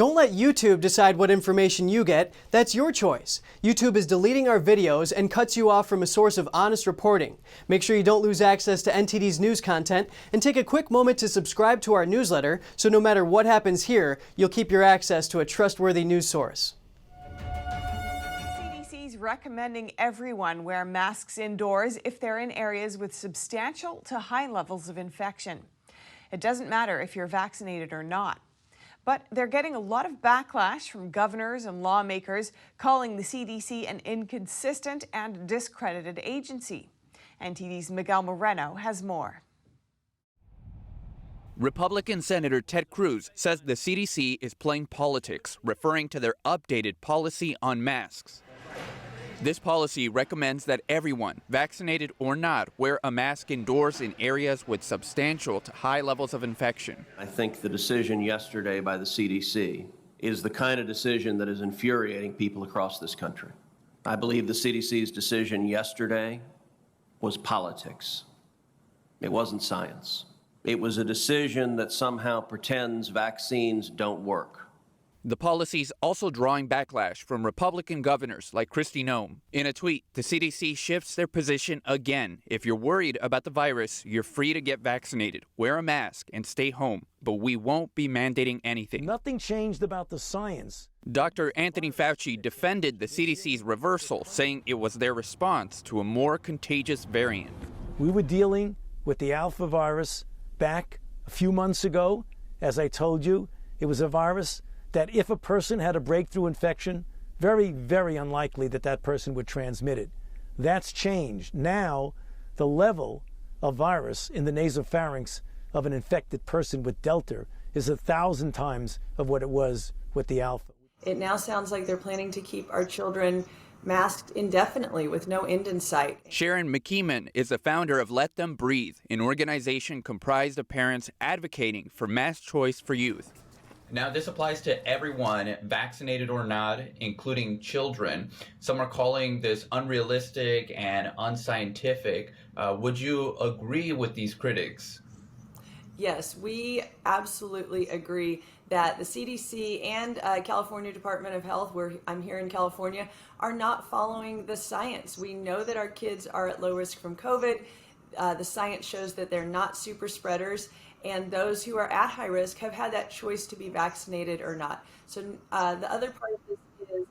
Don't let YouTube decide what information you get. That's your choice. YouTube is deleting our videos and cuts you off from a source of honest reporting. Make sure you don't lose access to NTD's news content, and take a quick moment to subscribe to our newsletter so no matter what happens here, you'll keep your access to a trustworthy news source. CDC's recommending everyone wear masks indoors if they're in areas with substantial to high levels of infection. It doesn't matter if you're vaccinated or not. But they're getting a lot of backlash from governors and lawmakers calling the CDC an inconsistent and discredited agency. NTD's Miguel Moreno has more. Republican Senator Ted Cruz says the CDC is playing politics, referring to their updated policy on masks. This policy recommends that everyone, vaccinated or not, wear a mask indoors in areas with substantial to high levels of infection. I think the decision yesterday by the CDC is the kind of decision that is infuriating people across this country. I believe the CDC's decision yesterday was politics. It wasn't science. It was a decision that somehow pretends vaccines don't work. The policy's also drawing backlash from Republican governors like Kristi Noem. In a tweet, the CDC shifts their position again. If you're worried about the virus, you're free to get vaccinated, wear a mask, and stay home. But we won't be mandating anything. Nothing changed about the science. Dr. Anthony Fauci defended the CDC's reversal, saying it was their response to a more contagious variant. We were dealing with the alpha virus back a few months ago. As I told you, it was a virus that if a person had a breakthrough infection, very, very unlikely that that person would transmit it. That's changed. Now, the level of virus in the nasopharynx of an infected person with Delta is 1,000 times of what it was with the Alpha. It now sounds like they're planning to keep our children masked indefinitely with no end in sight. Sharon McKeeman is the founder of Let Them Breathe, an organization comprised of parents advocating for mask choice for youth. Now, this applies to everyone, vaccinated or not, including children. Some are calling this unrealistic and unscientific. Would you agree with these critics? Yes, we absolutely agree that the CDC and California Department of Health, where I'm here in California, are not following the science. We know that our kids are at low risk from COVID. The science shows that they're not super spreaders. And those who are at high risk have had that choice to be vaccinated or not. So the other part of this is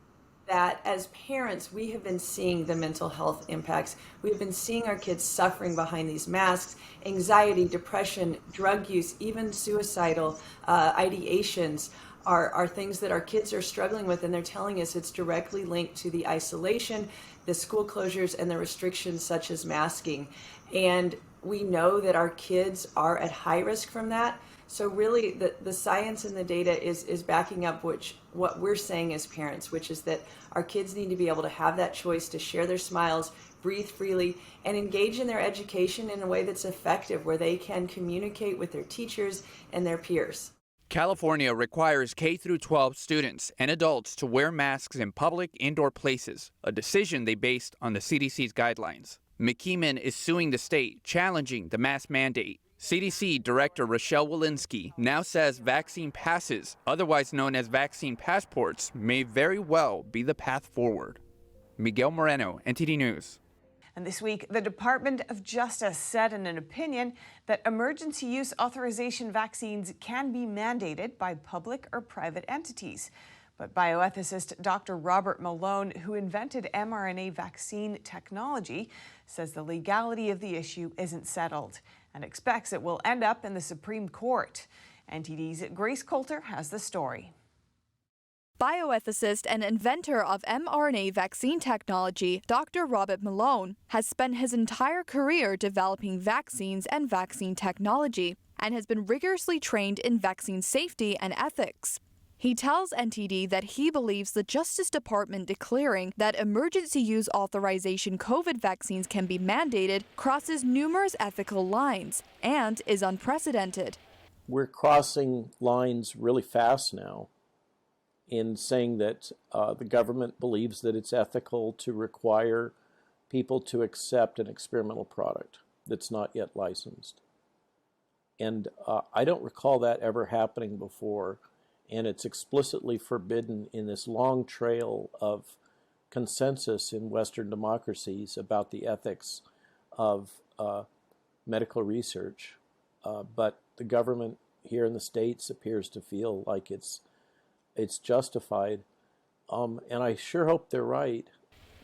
that as parents, we have been seeing the mental health impacts. We've been seeing our kids suffering behind these masks, anxiety, depression, drug use, even suicidal ideations are things that our kids are struggling with, and they're telling us it's directly linked to the isolation, the school closures, and the restrictions such as masking. And we know that our kids are at high risk from that. So really the science and the data is backing up what we're saying as parents, which is that our kids need to be able to have that choice to share their smiles, breathe freely, and engage in their education in a way that's effective, where they can communicate with their teachers and their peers. California requires K-12 students and adults to wear masks in public indoor places, a decision they based on the CDC's guidelines. McKeeman is suing the state, challenging the mask mandate. CDC Director Rochelle Walensky now says vaccine passes, otherwise known as vaccine passports, may very well be the path forward. Miguel Moreno, NTD News. And this week, the Department of Justice said in an opinion that emergency use authorization vaccines can be mandated by public or private entities. But bioethicist Dr. Robert Malone, who invented mRNA vaccine technology, says the legality of the issue isn't settled and expects it will end up in the Supreme Court. NTD's Grace Coulter has the story. Bioethicist and inventor of mRNA vaccine technology, Dr. Robert Malone, has spent his entire career developing vaccines and vaccine technology and has been rigorously trained in vaccine safety and ethics. He tells NTD that he believes the Justice Department declaring that emergency use authorization COVID vaccines can be mandated crosses numerous ethical lines and is unprecedented. We're crossing lines really fast now in saying that the government believes that it's ethical to require people to accept an experimental product that's not yet licensed. And I don't recall that ever happening before. and it's explicitly forbidden in this long trail of consensus in Western democracies about the ethics of medical research. But the government here in the States appears to feel like it's justified, and I sure hope they're right.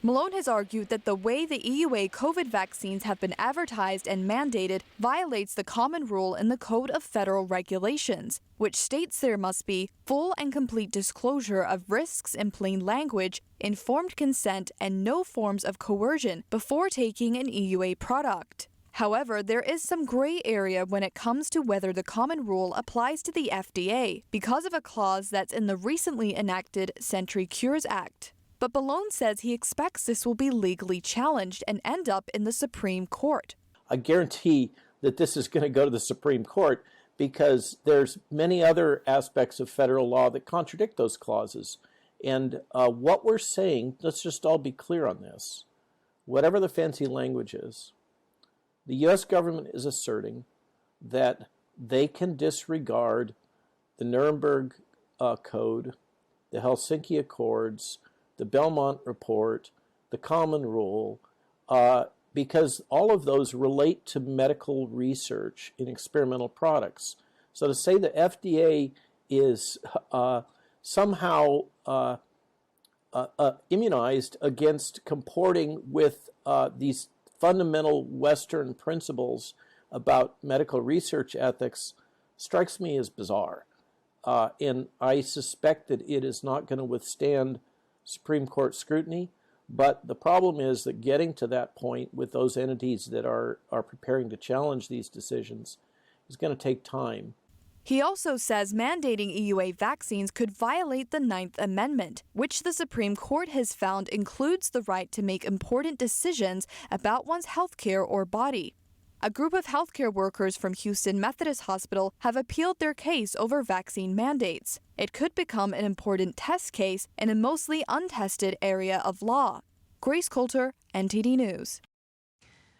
Malone has argued that the way the EUA COVID vaccines have been advertised and mandated violates the common rule in the Code of Federal Regulations, which states there must be full and complete disclosure of risks in plain language, informed consent, and no forms of coercion before taking an EUA product. However, there is some gray area when it comes to whether the common rule applies to the FDA because of a clause that's in the recently enacted Century Cures Act. But Malone says he expects this will be legally challenged and end up in the Supreme Court. I guarantee that this is going to go to the Supreme Court because there's many other aspects of federal law that contradict those clauses. And what we're saying, let's just all be clear on this. Whatever the fancy language is, the U.S. government is asserting that they can disregard the Nuremberg Code, the Helsinki Accords, the Belmont Report, the Common Rule, because all of those relate to medical research in experimental products. So to say the FDA is somehow immunized against comporting with these fundamental Western principles about medical research ethics strikes me as bizarre. And I suspect that it is not going to withstand Supreme Court scrutiny, but the problem is that getting to that point with those entities that are preparing to challenge these decisions is going to take time. He also says mandating EUA vaccines could violate the Ninth Amendment, which the Supreme Court has found includes the right to make important decisions about one's health care or body. A group of healthcare workers from Houston Methodist Hospital have appealed their case over vaccine mandates. It could become an important test case in a mostly untested area of law. Grace Coulter, NTD News.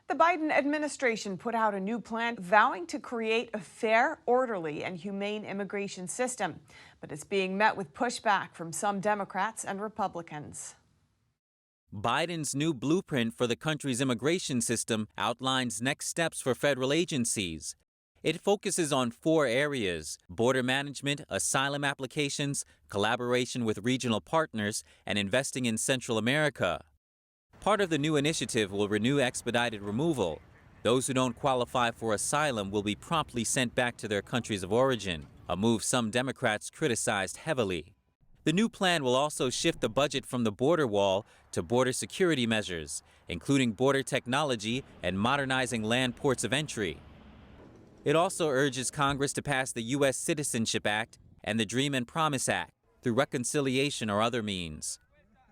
The Biden administration put out a new plan vowing to create a fair, orderly, and humane immigration system, but it's being met with pushback from some Democrats and Republicans. Biden's new blueprint for the country's immigration system outlines next steps for federal agencies. It focuses on 4 areas: border management, asylum applications, collaboration with regional partners, and investing in Central America. Part of the new initiative will renew expedited removal. Those who don't qualify for asylum will be promptly sent back to their countries of origin, a move some Democrats criticized heavily. The new plan will also shift the budget from the border wall to border security measures, including border technology and modernizing land ports of entry. It also urges Congress to pass the U.S. Citizenship Act and the Dream and Promise Act through reconciliation or other means.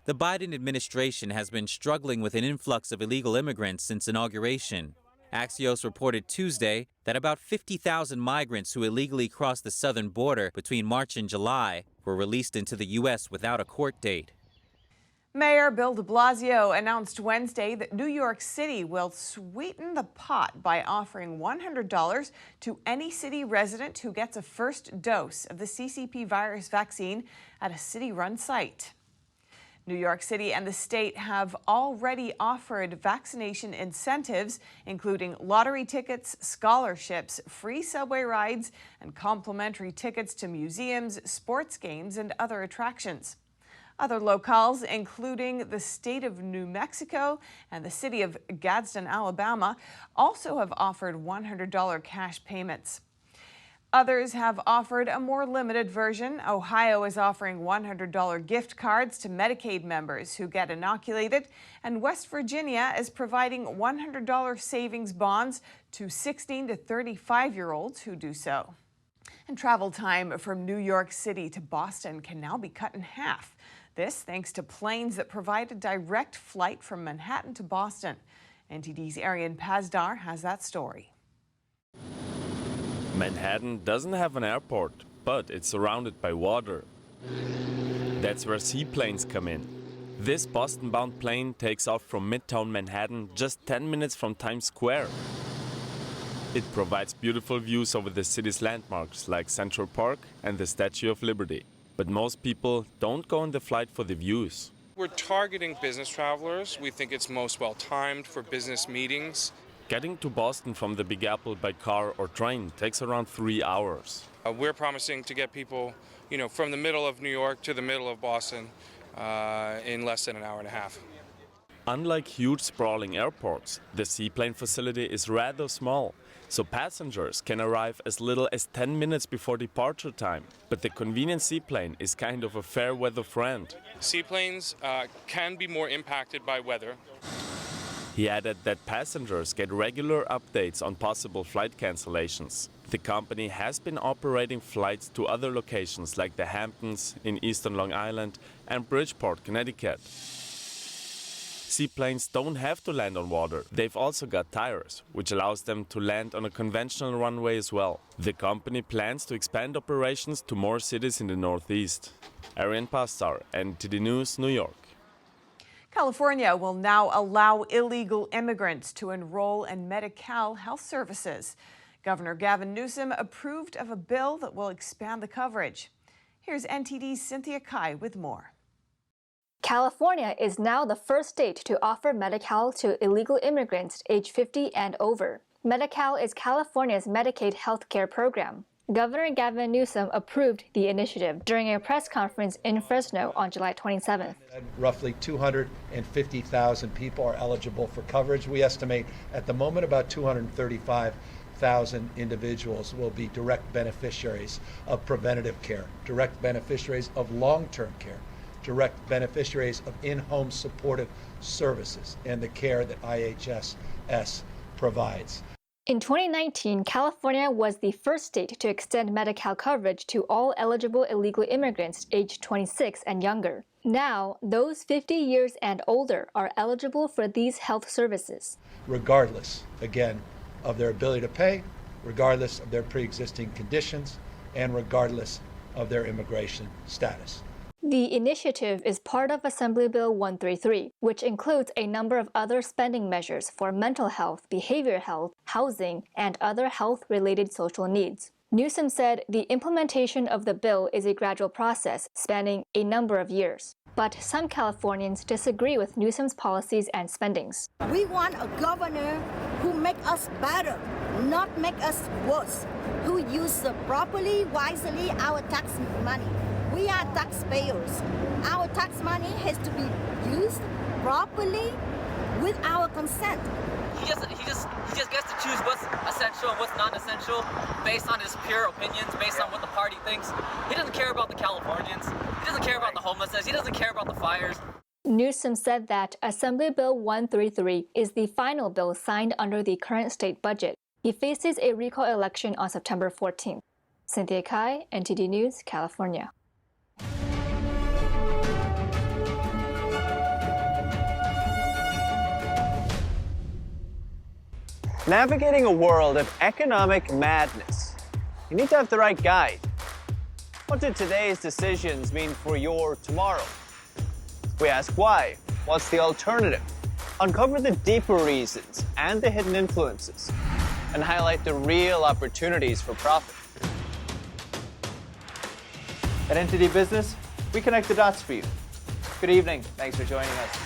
The Biden administration has been struggling with an influx of illegal immigrants since inauguration. Axios reported Tuesday that about 50,000 migrants who illegally crossed the southern border between March and July were released into the U.S. without a court date. Mayor Bill de Blasio announced Wednesday that New York City will sweeten the pot by offering $100 to any city resident who gets a first dose of the CCP virus vaccine at a city-run site. New York City and the state have already offered vaccination incentives, including lottery tickets, scholarships, free subway rides, and complimentary tickets to museums, sports games, and other attractions. Other locales, including the state of New Mexico and the city of Gadsden, Alabama, also have offered $100 cash payments. Others have offered a more limited version. Ohio is offering $100 gift cards to Medicaid members who get inoculated, and West Virginia is providing $100 savings bonds to 16 to 35-year-olds who do so. And travel time from New York City to Boston can now be cut in half. This thanks to planes that provide a direct flight from Manhattan to Boston. NTD's Arian Pazdar has that story. Manhattan doesn't have an airport, but it's surrounded by water. That's where seaplanes come in. This Boston-bound plane takes off from Midtown Manhattan just 10 minutes from Times Square. It provides beautiful views over the city's landmarks like Central Park and the Statue of Liberty. But most people don't go on the flight for the views. We're targeting business travelers. We think it's most well-timed for business meetings. Getting to Boston from the Big Apple by car or train takes around 3 hours. We're promising to get people, from the middle of New York to the middle of Boston in less than an hour and a half. Unlike huge sprawling airports, the seaplane facility is rather small, so passengers can arrive as little as 10 minutes before departure time. But the convenient seaplane is kind of a fair weather friend. Seaplanes can be more impacted by weather. He added that passengers get regular updates on possible flight cancellations. The company has been operating flights to other locations like the Hamptons in eastern Long Island and Bridgeport, Connecticut. Seaplanes don't have to land on water. They've also got tires, which allows them to land on a conventional runway as well. The company plans to expand operations to more cities in the Northeast. Arian Pastar, NTD News, New York. California will now allow illegal immigrants to enroll in Medi-Cal health services. Governor Gavin Newsom approved of a bill that will expand the coverage. Here's NTD's Cynthia Kai with more. California is now the first state to offer Medi-Cal to illegal immigrants age 50 and over. Medi-Cal is California's Medicaid healthcare program. Governor Gavin Newsom approved the initiative during a press conference in Fresno on July 27th. Roughly 250,000 people are eligible for coverage. We estimate at the moment about 235,000 individuals will be direct beneficiaries of preventative care, direct beneficiaries of long-term care, direct beneficiaries of in-home supportive services and the care that IHSS provides. In 2019, California was the first state to extend Medi-Cal coverage to all eligible illegal immigrants aged 26 and younger. Now, those 50 years and older are eligible for these health services. Regardless, again, of their ability to pay, regardless of their pre-existing conditions, and regardless of their immigration status. The initiative is part of Assembly Bill 133, which includes a number of other spending measures for mental health, behavioral health, housing, and other health-related social needs. Newsom said the implementation of the bill is a gradual process spanning a number of years. But some Californians disagree with Newsom's policies and spendings. We want a governor who make us better, not make us worse, who use properly, wisely our tax money. We are taxpayers. Our tax money has to be used properly with our consent. He just gets to choose what's essential and what's non-essential based on his pure opinions, based on what the party thinks. He doesn't care about the Californians. He doesn't care about the homelessness. He doesn't care about the fires. Newsom said that Assembly Bill 133 is the final bill signed under the current state budget. He faces a recall election on September 14th. Cynthia Kai, NTD News, California. Navigating a world of economic madness, you need to have the right guide. What do today's decisions mean for your tomorrow? We ask why. What's the alternative? Uncover the deeper reasons and the hidden influences, and highlight the real opportunities for profit. At NTD Business, we connect the dots for you. Good evening. Thanks for joining us.